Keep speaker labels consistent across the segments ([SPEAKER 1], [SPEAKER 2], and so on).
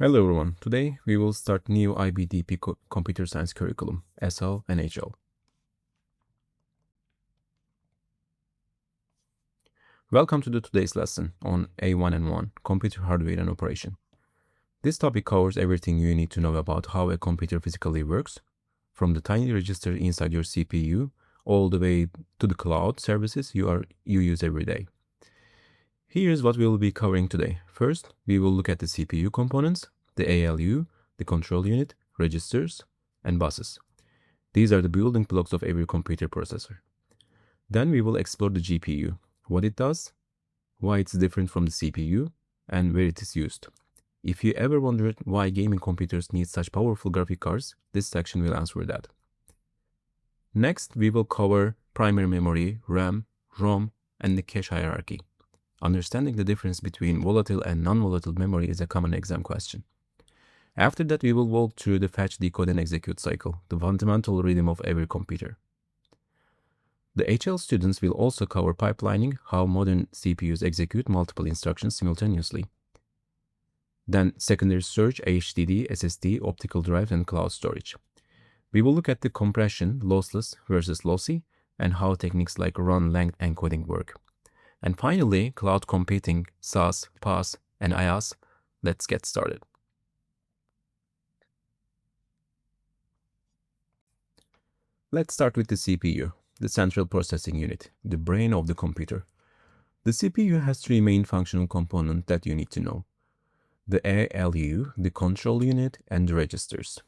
[SPEAKER 1] Hello everyone, today we will start new IBDP Computer Science curriculum, SL and HL. Welcome to today's lesson on A1.1, Computer Hardware and Operation. This topic covers everything you need to know about how a computer physically works, from the tiny register inside your CPU, all the way to the cloud services you use every day. Here's what we will be covering today. First, we will look at the CPU components, the ALU, the control unit, registers, and buses. These are the building blocks of every computer processor. Then we will explore the GPU, what it does, why it's different from the CPU, and where it is used. If you ever wondered why gaming computers need such powerful graphic cards, this section will answer that. Next, we will cover primary memory, RAM, ROM, and the cache hierarchy. Understanding the difference between volatile and non-volatile memory is a common exam question. After that, we will walk through the fetch, decode, and execute cycle, the fundamental rhythm of every computer. The HL students will also cover pipelining, how modern CPUs execute multiple instructions simultaneously. Then secondary storage, HDD, SSD, optical drive, and cloud storage. We will look at the compression, lossless versus lossy, and how techniques like run length encoding work. And finally, cloud computing, SaaS, PaaS, and IaaS. Let's get started. Let's start with the CPU, the central processing unit, the brain of the computer. The CPU has three main functional components that you need to know: the ALU, the control unit, and the registers.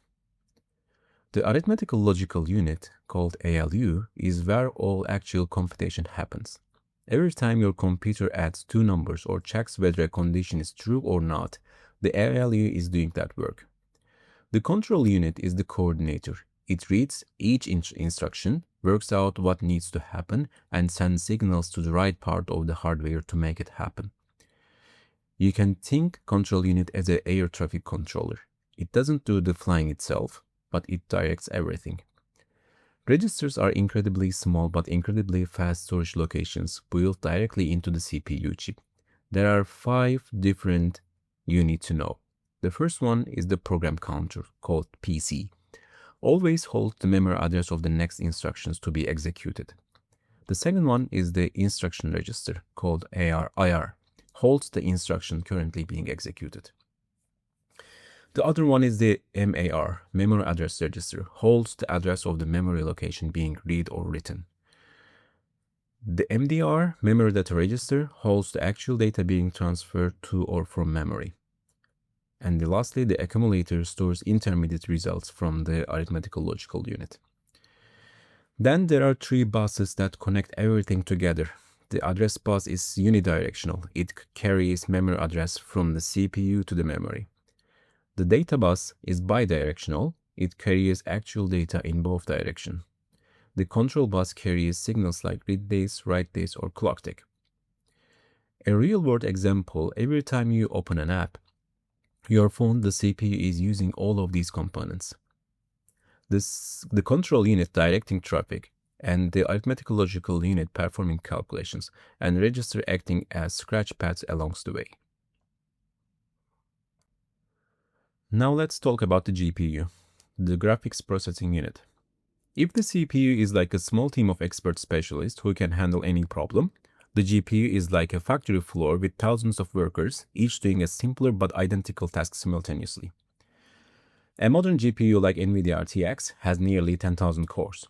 [SPEAKER 1] The arithmetical logical unit, called ALU, is where all actual computation happens. Every time your computer adds two numbers or checks whether a condition is true or not, the ALU is doing that work. The control unit is the coordinator. It reads each instruction, works out what needs to happen, and sends signals to the right part of the hardware to make it happen. You can think control unit as an air traffic controller. It doesn't do the flying itself, but it directs everything. Registers are incredibly small but incredibly fast storage locations built directly into the CPU chip. There are 5 different you need to know. The first one is the program counter, called PC. Always holds the memory address of the next instructions to be executed. The second one is the instruction register, called IR, holds the instruction currently being executed. The other one is the MAR, memory address register, holds the address of the memory location being read or written. The MDR, memory data register, holds the actual data being transferred to or from memory. And lastly, the accumulator stores intermediate results from the arithmetical logical unit. Then there are 3 buses that connect everything together. The address bus is unidirectional. It carries memory address from the CPU to the memory. The data bus is bidirectional. It carries actual data in both directions. The control bus carries signals like read days, write days, or clock tick. A real-world example: every time you open an app, your phone, the CPU is using all of these components. The control unit directing traffic, and the arithmetical logical unit performing calculations, and register acting as scratch pads along the way. Now let's talk about the GPU, the graphics processing unit. If the CPU is like a small team of expert specialists who can handle any problem, the GPU is like a factory floor with thousands of workers, each doing a simpler but identical task simultaneously. A modern GPU like NVIDIA RTX has nearly 10,000 cores.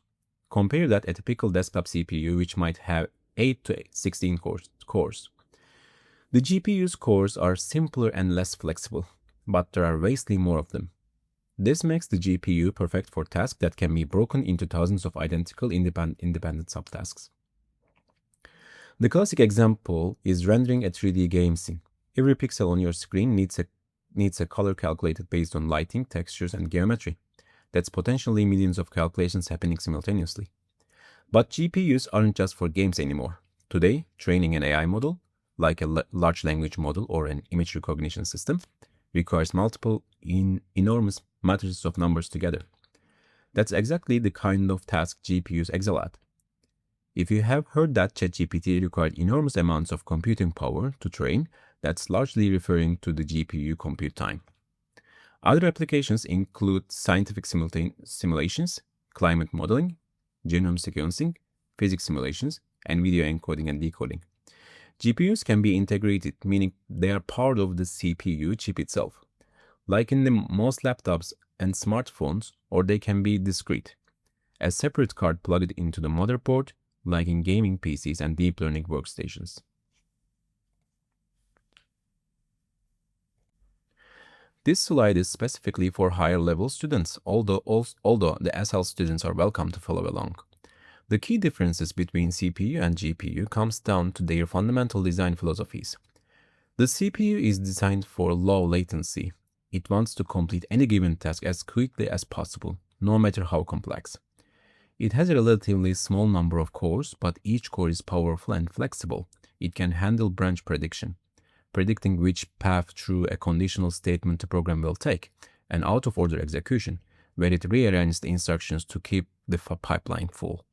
[SPEAKER 1] Compare that a typical desktop CPU, which might have 8 to 16 cores. The GPU's cores are simpler and less flexible, but there are vastly more of them. This makes the GPU perfect for tasks that can be broken into thousands of identical independent subtasks. The classic example is rendering a 3D game scene. Every pixel on your screen needs a color calculated based on lighting, textures, and geometry. That's potentially millions of calculations happening simultaneously. But GPUs aren't just for games anymore. Today, training an AI model, like a large language model or an image recognition system, requires multiple enormous matrices of numbers together. That's exactly the kind of task GPUs excel at. If you have heard that ChatGPT required enormous amounts of computing power to train, that's largely referring to the GPU compute time. Other applications include scientific simulations, climate modeling, genome sequencing, physics simulations, and video encoding and decoding. GPUs can be integrated, meaning they are part of the CPU chip itself, like in the most laptops and smartphones, or they can be discrete, a separate card plugged into the motherboard, like in gaming PCs and deep learning workstations. This slide is specifically for higher level students, although the SL students are welcome to follow along. The key differences between CPU and GPU comes down to their fundamental design philosophies. The CPU is designed for low latency. It wants to complete any given task as quickly as possible, no matter how complex. It has a relatively small number of cores, but each core is powerful and flexible. It can handle branch prediction, predicting which path through a conditional statement the program will take, and out-of-order execution, where it rearranges the instructions to keep the pipeline full.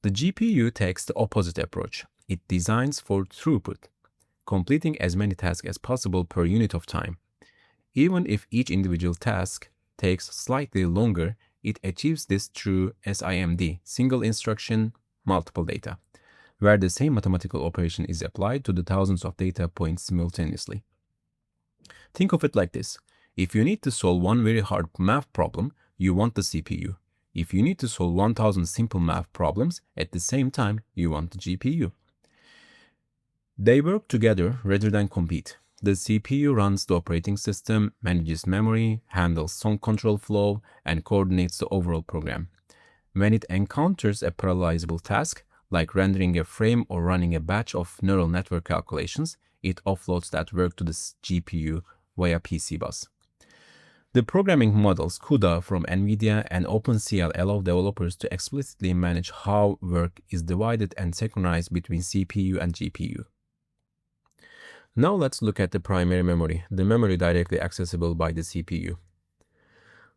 [SPEAKER 1] The GPU takes the opposite approach. It designs for throughput, completing as many tasks as possible per unit of time. Even if each individual task takes slightly longer, it achieves this through SIMD, single instruction, multiple data, where the same mathematical operation is applied to the thousands of data points simultaneously. Think of it like this. If you need to solve one very hard math problem, you want the CPU. If you need to solve 1000 simple math problems at the same time, you want the GPU. They work together rather than compete. The CPU runs the operating system, manages memory, handles song control flow, and coordinates the overall program. When it encounters a parallelizable task, like rendering a frame or running a batch of neural network calculations, it offloads that work to the GPU via PC bus. The programming models CUDA from NVIDIA and OpenCL allow developers to explicitly manage how work is divided and synchronized between CPU and GPU. Now let's look at the primary memory, the memory directly accessible by the CPU.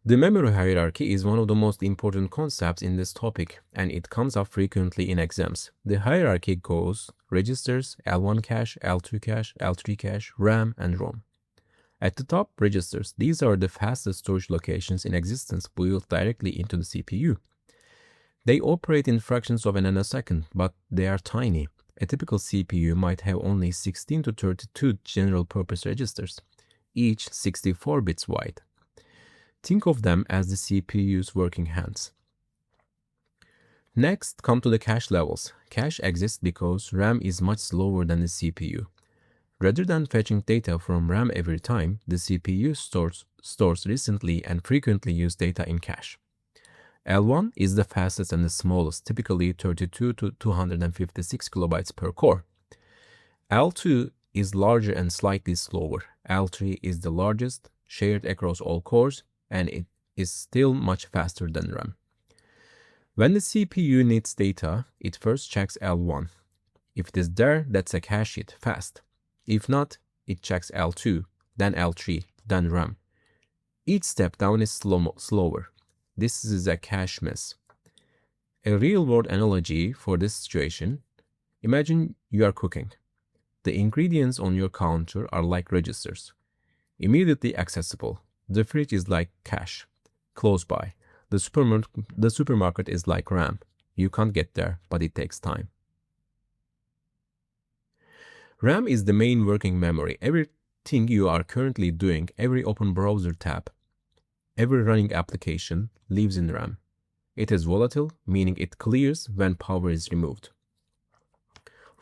[SPEAKER 1] The memory hierarchy is one of the most important concepts in this topic, and it comes up frequently in exams. The hierarchy goes registers, L1 cache, L2 cache, L3 cache, RAM, and ROM. At the top, registers. These are the fastest storage locations in existence built directly into the CPU. They operate in fractions of a nanosecond, but they are tiny. A typical CPU might have only 16 to 32 general-purpose registers, each 64 bits wide. Think of them as the CPU's working hands. Next, come to the cache levels. Cache exists because RAM is much slower than the CPU. Rather than fetching data from RAM every time, the CPU stores recently and frequently used data in cache. L1 is the fastest and the smallest, typically 32 to 256 kilobytes per core. L2 is larger and slightly slower. L3 is the largest, shared across all cores, and it is still much faster than RAM. When the CPU needs data, it first checks L1. If it is there, that's a cache hit, fast. If not, it checks L2, then L3, then RAM. Each step down is slower. This is a cache miss. A real-world analogy for this situation: imagine you are cooking. The ingredients on your counter are like registers, immediately accessible. The fridge is like cache, close by. The supermarket is like RAM. You can't get there, but it takes time. RAM is the main working memory. Everything you are currently doing, every open browser tab, every running application lives in RAM. It is volatile, meaning it clears when power is removed.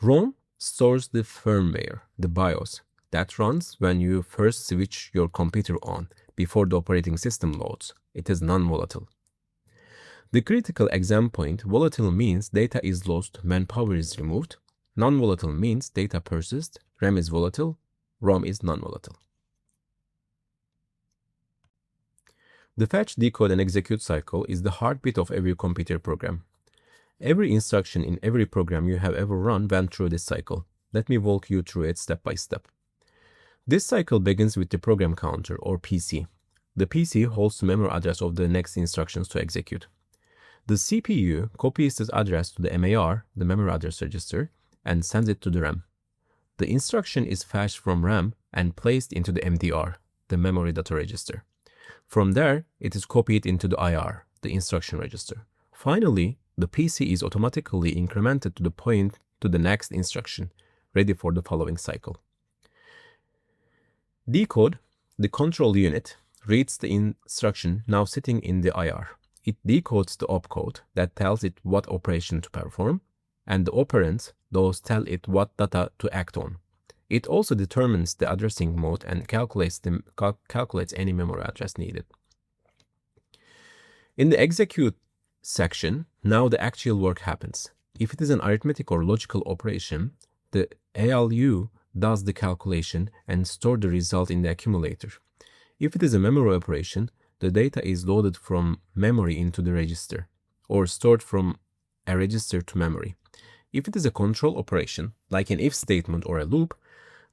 [SPEAKER 1] ROM stores the firmware, the BIOS, that runs when you first switch your computer on, before the operating system loads. It is non-volatile. The critical exam point: volatile means data is lost when power is removed. Non-volatile means data persists. RAM is volatile, ROM is non-volatile. The fetch, decode, and execute cycle is the heartbeat of every computer program. Every instruction in every program you have ever run went through this cycle. Let me walk you through it step by step. This cycle begins with the program counter, or PC. The PC holds the memory address of the next instructions to execute. The CPU copies this address to the MAR, the memory address register, and sends it to the RAM. The instruction is fetched from RAM and placed into the MDR, the memory data register. From there, it is copied into the IR, the instruction register. Finally, the PC is automatically incremented to the point to the next instruction, ready for the following cycle. Decode, the control unit, reads the instruction now sitting in the IR. It decodes the opcode that tells it what operation to perform, and the operands, those tell it what data to act on. It also determines the addressing mode and calculates any memory address needed. In the execute section, now the actual work happens. If it is an arithmetic or logical operation, the ALU does the calculation and store the result in the accumulator. If it is a memory operation, the data is loaded from memory into the register or stored from a register to memory. If it is a control operation, like an if statement or a loop,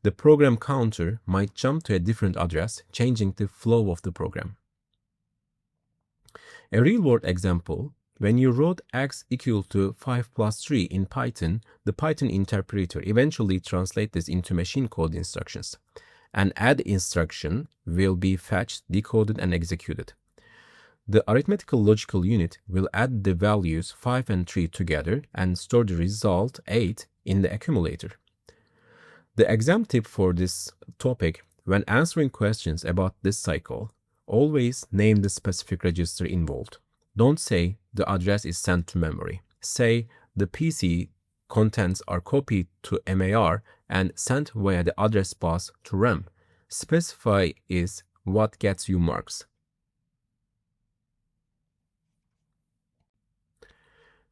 [SPEAKER 1] the program counter might jump to a different address, changing the flow of the program. A real-world example: when you wrote x equal to 5 plus 3 in Python, the Python interpreter eventually translates this into machine code instructions. An add instruction will be fetched, decoded, and executed. The arithmetical logical unit will add the values 5 and 3 together and store the result 8 in the accumulator. The exam tip for this topic: when answering questions about this cycle, always name the specific register involved. Don't say the address is sent to memory. Say the PC contents are copied to MAR and sent via the address bus to RAM. Specify is what gets you marks.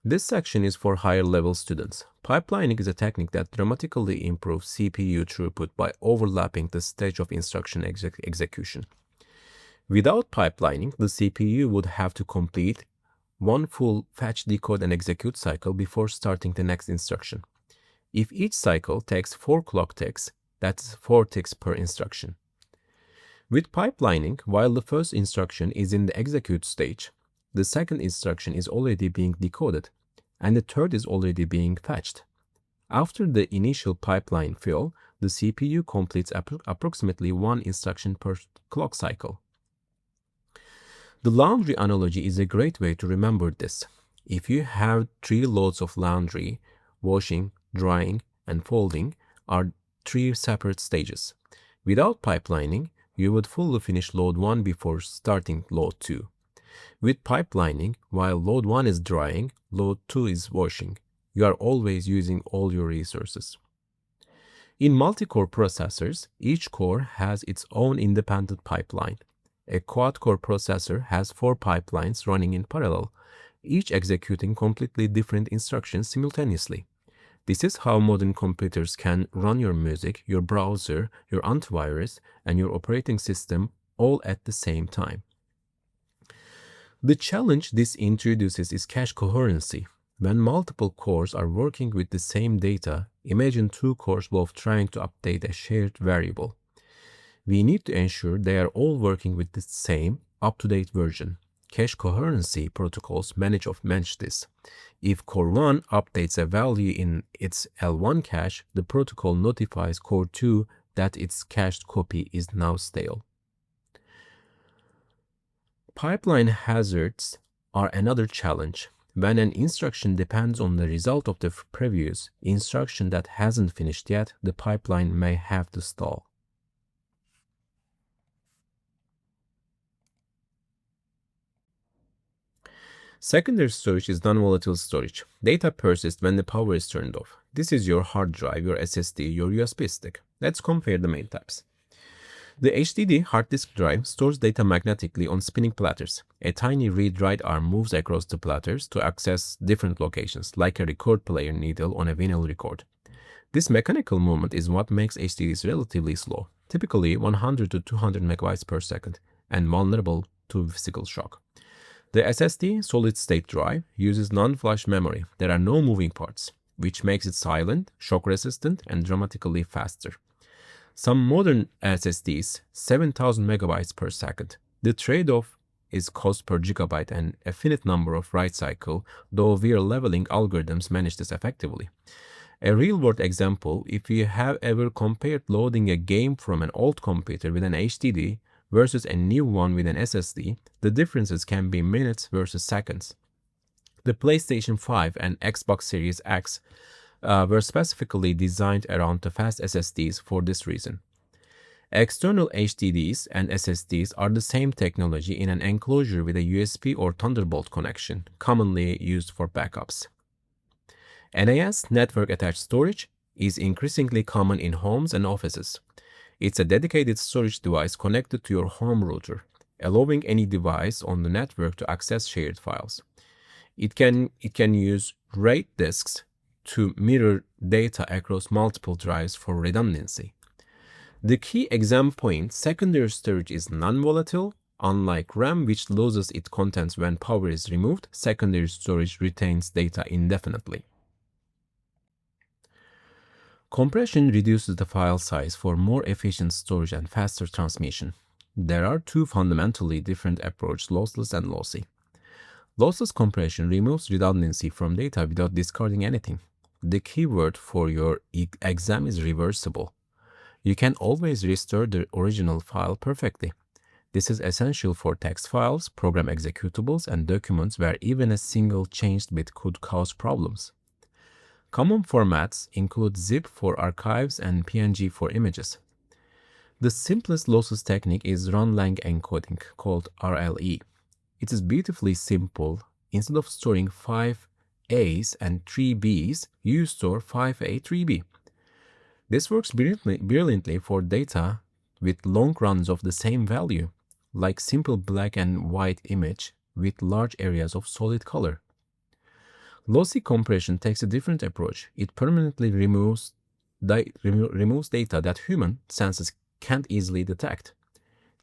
[SPEAKER 1] This section is for higher level students. Pipelining is a technique that dramatically improves CPU throughput by overlapping the stage of instruction execution. Without pipelining, the CPU would have to complete one full fetch, decode, and execute cycle before starting the next instruction. If each cycle takes 4 clock ticks, that's 4 ticks per instruction. With pipelining, while the first instruction is in the execute stage, the second instruction is already being decoded, and the third is already being fetched. After the initial pipeline fill, the CPU completes approximately 1 instruction per clock cycle. The laundry analogy is a great way to remember this. If you have 3 loads of laundry, washing, drying, and folding are 3 separate stages. Without pipelining, you would fully finish load 1 before starting load 2. With pipelining, while load 1 is drying, load 2 is washing. You are always using all your resources. In multi-core processors, each core has its own independent pipeline. A quad-core processor has 4 pipelines running in parallel, each executing completely different instructions simultaneously. This is how modern computers can run your music, your browser, your antivirus, and your operating system all at the same time. The challenge this introduces is cache coherency. When multiple cores are working with the same data, imagine 2 cores both trying to update a shared variable. We need to ensure they are all working with the same up-to-date version. Cache coherency protocols manage this. If core 1 updates a value in its L1 cache, the protocol notifies core 2 that its cached copy is now stale. Pipeline hazards are another challenge. When an instruction depends on the result of the previous instruction that hasn't finished yet, the pipeline may have to stall. Secondary storage is non-volatile storage. Data persists when the power is turned off. This is your hard drive, your SSD, your USB stick. Let's compare the main types. The HDD hard disk drive stores data magnetically on spinning platters. A tiny read-write arm moves across the platters to access different locations, like a record player needle on a vinyl record. This mechanical movement is what makes HDDs relatively slow, typically 100 to 200 megabytes per second, and vulnerable to physical shock. The SSD solid-state drive uses non-flash memory. There are no moving parts, which makes it silent, shock-resistant, and dramatically faster. Some modern SSDs, 7,000 megabytes per second. The trade-off is cost per gigabyte and a finite number of write cycle, though we're leveling algorithms manage this effectively. A real-world example: if you have ever compared loading a game from an old computer with an HDD, versus a new one with an SSD, the differences can be minutes versus seconds. The PlayStation 5 and Xbox Series X were specifically designed around the fast SSDs for this reason. External HDDs and SSDs are the same technology in an enclosure with a USB or Thunderbolt connection, commonly used for backups. NAS, network attached storage, is increasingly common in homes and offices. It's a dedicated storage device connected to your home router, allowing any device on the network to access shared files. It can use RAID disks to mirror data across multiple drives for redundancy. The key exam point, secondary storage is non-volatile. Unlike RAM, which loses its contents when power is removed, secondary storage retains data indefinitely. Compression reduces the file size for more efficient storage and faster transmission. There are two fundamentally different approaches, lossless and lossy. Lossless compression removes redundancy from data without discarding anything. The keyword for your exam is reversible. You can always restore the original file perfectly. This is essential for text files, program executables, and documents where even a single changed bit could cause problems. Common formats include zip for archives and PNG for images. The simplest lossless technique is run-lang encoding, called RLE. It is beautifully simple. Instead of storing 5 A's and 3 B's, you store 5A, 3B. This works brilliantly for data with long runs of the same value, like simple black and white image with large areas of solid color. Lossy compression takes a different approach. It permanently removes data that human senses can't easily detect.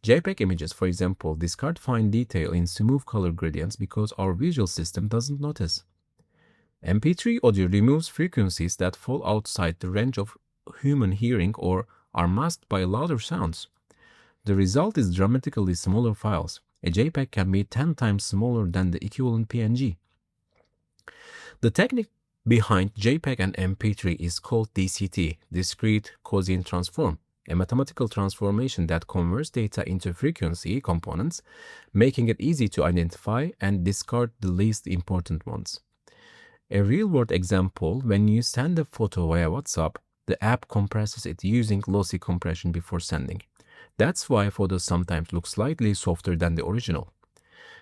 [SPEAKER 1] JPEG images, for example, discard fine detail in smooth color gradients because our visual system doesn't notice. MP3 audio removes frequencies that fall outside the range of human hearing or are masked by louder sounds. The result is dramatically smaller files. A JPEG can be 10 times smaller than the equivalent PNG. The technique behind JPEG and MP3 is called DCT, discrete Gaussian transform, a mathematical transformation that converts data into frequency components, making it easy to identify and discard the least important ones. A real-world example, when you send a photo via WhatsApp, the app compresses it using lossy compression before sending. That's why photos sometimes look slightly softer than the original.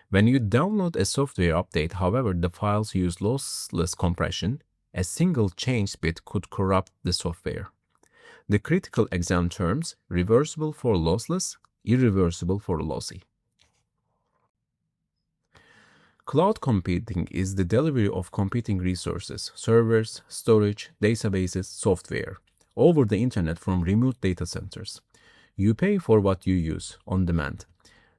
[SPEAKER 1] When you download a software update, however, the files use lossless compression. A single changed bit could corrupt the software. The critical exam terms: reversible for lossless, irreversible for lossy. Cloud computing is the delivery of computing resources, servers, storage, databases, software, over the internet from remote data centers. You pay for what you use on demand.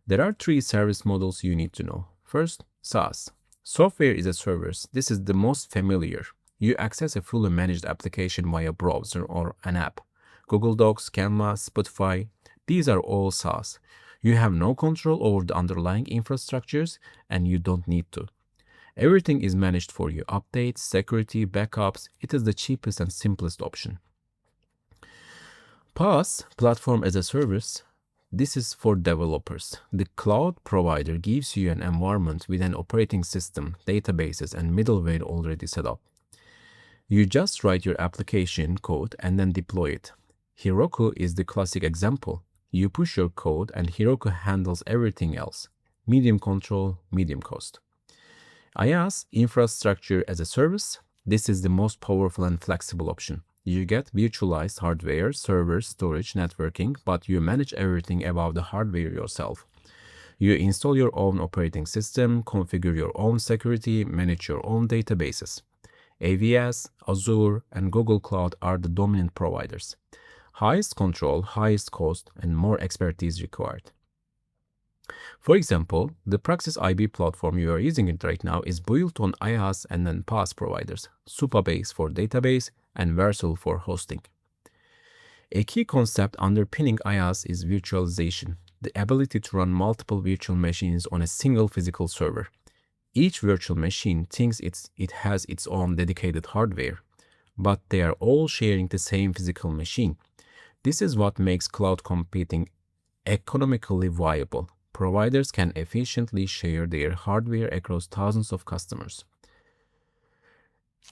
[SPEAKER 1] There are three service models you need to know. First, SaaS. Software as a service. This is the most familiar. You access a fully managed application via browser or an app. Google Docs, Canva, Spotify, these are all SaaS. You have no control over the underlying infrastructures, and you don't need to. Everything is managed for you. Updates, security, backups. It is the cheapest and simplest option. PaaS, platform as a service. This is for developers. The cloud provider gives you an environment with an operating system, databases, and middleware already set up. You just write your application code and then deploy it. Heroku is the classic example. You push your code and Heroku handles everything else. Medium control, medium cost. IaaS, infrastructure as a service. This is the most powerful and flexible option. You get virtualized hardware, servers, storage, networking, but you manage everything about the hardware yourself. You install your own operating system, configure your own security, manage your own databases. AWS, Azure, and Google Cloud are the dominant providers. Highest control, highest cost, and more expertise required. For example, the Praxis IB platform you are using it right now is built on IaaS and then PaaS providers, Supabase for database and Vercel for hosting. A key concept underpinning IaaS is virtualization, the ability to run multiple virtual machines on a single physical server. Each virtual machine thinks it has its own dedicated hardware, but they are all sharing the same physical machine. This is what makes cloud computing economically viable. Providers can efficiently share their hardware across thousands of customers.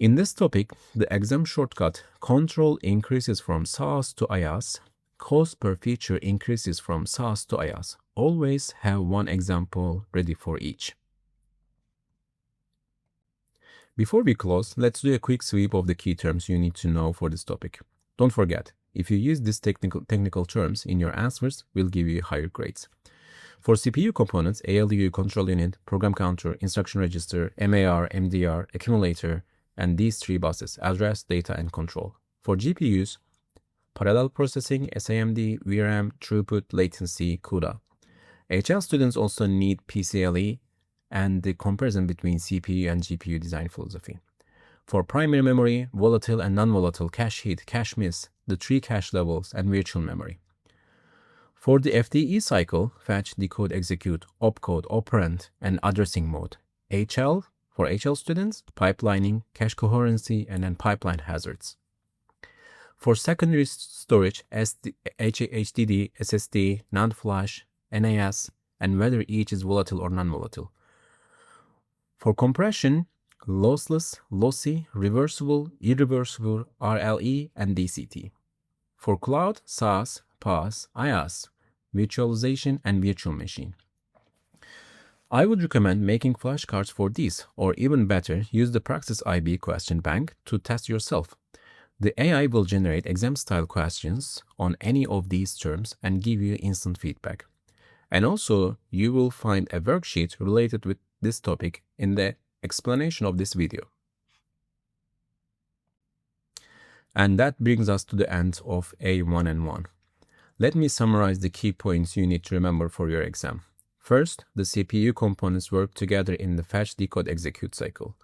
[SPEAKER 1] In this topic, the exam shortcut control increases from SaaS to IaaS. Cost per feature increases from SaaS to IaaS. Always have one example ready for each. Before we close, let's do a quick sweep of the key terms you need to know for this topic. Don't forget, if you use these technical terms in your answers, we'll give you higher grades. For CPU components, ALU, control unit, program counter, instruction register, MAR, MDR, accumulator, and these three buses, address, data, and control. For GPUs, parallel processing, SAMD, VRAM, throughput, latency, CUDA. HL students also need PCLE and the comparison between CPU and GPU design philosophy. For primary memory, volatile and non-volatile, cache hit, cache miss, the three cache levels, and virtual memory. For the FDE cycle, fetch, decode, execute, opcode, operand, and addressing mode. HL, for HL students, pipelining, cache coherency, and then pipeline hazards. For secondary storage, HDD, SSD, NAND flash, NAS, and whether each is volatile or non-volatile. For compression, lossless, lossy, reversible, irreversible, RLE, and DCT. For cloud, SaaS, PaaS, IaaS, virtualization, and virtual machine. I would recommend making flashcards for these, or even better, use the Praxis IB question bank to test yourself. The AI will generate exam-style questions on any of these terms and give you instant feedback. And also, you will find a worksheet related with this topic in the explanation of this video. And that brings us to the end of A1.1. Let me summarize the key points you need to remember for your exam. First, the CPU components work together in the fetch, decode, execute cycle.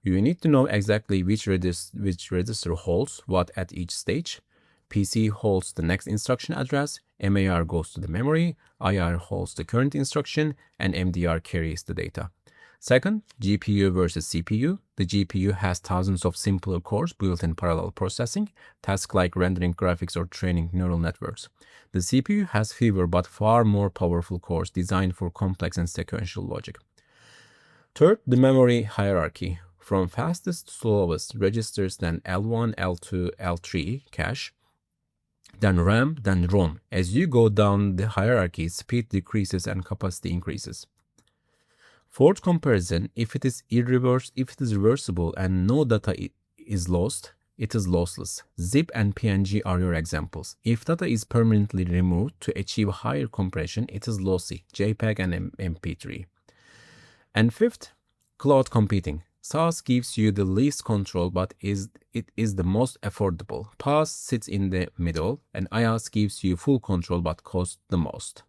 [SPEAKER 1] You need to know exactly which register holds what at each stage. PC holds the next instruction address, MAR goes to the memory, IR holds the current instruction, and MDR carries the data. Second, GPU versus CPU. The GPU has thousands of simpler cores built in parallel processing, tasks like rendering graphics or training neural networks. The CPU has fewer but far more powerful cores designed for complex and sequential logic. Third, the memory hierarchy. From fastest to slowest registers, then L1, L2, L3 cache, then RAM, then ROM. As you go down the hierarchy, speed decreases and capacity increases. Fourth comparison, if it is reversible and no data is lost, it is lossless. Zip and PNG are your examples. If data is permanently removed to achieve higher compression, it is lossy, JPEG and MP3. And fifth, cloud computing. SaaS gives you the least control, but it is the most affordable. PaaS sits in the middle, and IaaS gives you full control but costs the most.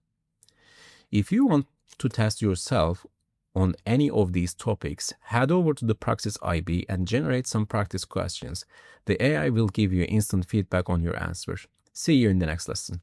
[SPEAKER 1] If you want to test yourself on any of these topics, head over to the Praxis IB and generate some practice questions. The AI will give you instant feedback on your answers. See you in the next lesson.